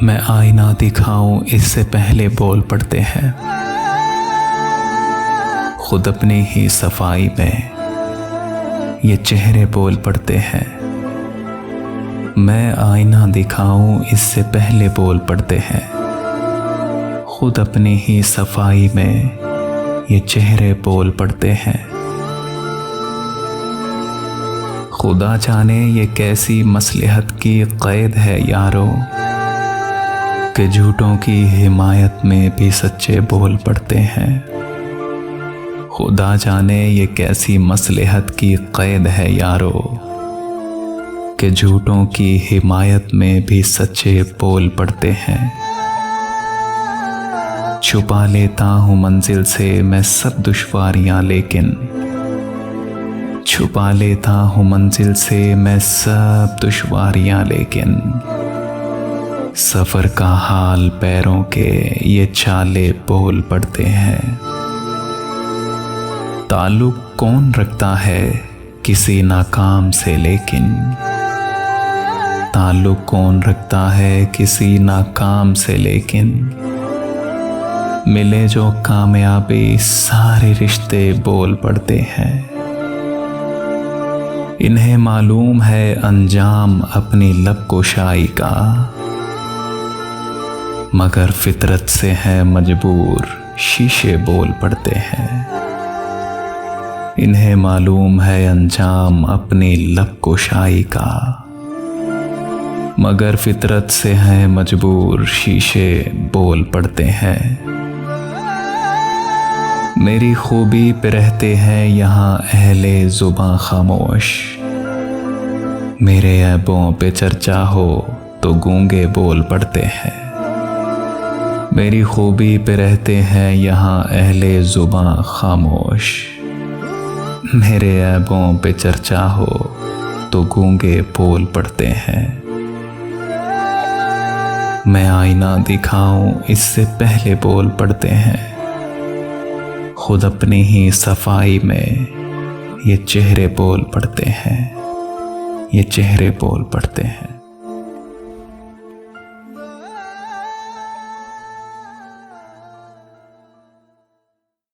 मैं आईना दिखाऊं इससे पहले बोल पड़ते हैं। खुद अपनी ही सफाई में ये चेहरे बोल पड़ते हैं। मैं आईना दिखाऊं इससे पहले बोल पड़ते हैं। खुद अपनी ही सफाई में ये चेहरे बोल पड़ते हैं। खुदा जाने ये कैसी मसलहत की क़ैद है यारो, कि झूठों की हिमायत में भी सच्चे बोल पड़ते हैं। खुदा जाने ये कैसी मसलहत की क़ैद है यारो, कि झूठों की हिमायत में भी सच्चे बोल पड़ते हैं। छुपा लेता हूँ मंजिल से मैं सब दुश्वारियाँ, लेकिन छुपा लेता हूँ मंजिल से मैं सब दुश्वारियाँ, लेकिन सफ़र का हाल पैरों के ये चाले बोल पड़ते हैं। ताल्लुक कौन रखता है किसी नाकाम से, लेकिन ताल्लुक कौन रखता है किसी नाकाम से, लेकिन मिले जो कामयाबी सारे रिश्ते बोल पड़ते हैं। इन्हें मालूम है अंजाम अपनी लब कुशाई का, मगर फितरत से है मजबूर शीशे बोल पड़ते हैं। इन्हें मालूम है अंजाम अपनी लब कुशाई का, मगर फितरत से है मजबूर शीशे बोल पड़ते हैं। मेरी खूबी पे रहते हैं यहाँ अहले ज़ुबां खामोश, मेरे ऐबों पे चर्चा हो तो गूंगे बोल पड़ते हैं। मेरी खूबी पे रहते हैं यहाँ अहले ज़ुबां खामोश, मेरे ऐबों पे चर्चा हो तो गूंगे बोल पड़ते हैं। मैं आईना दिखाऊं इससे पहले बोल पड़ते हैं। खुद अपनी ही सफाई में ये चेहरे बोल पड़ते हैं, ये चेहरे बोल पड़ते हैं।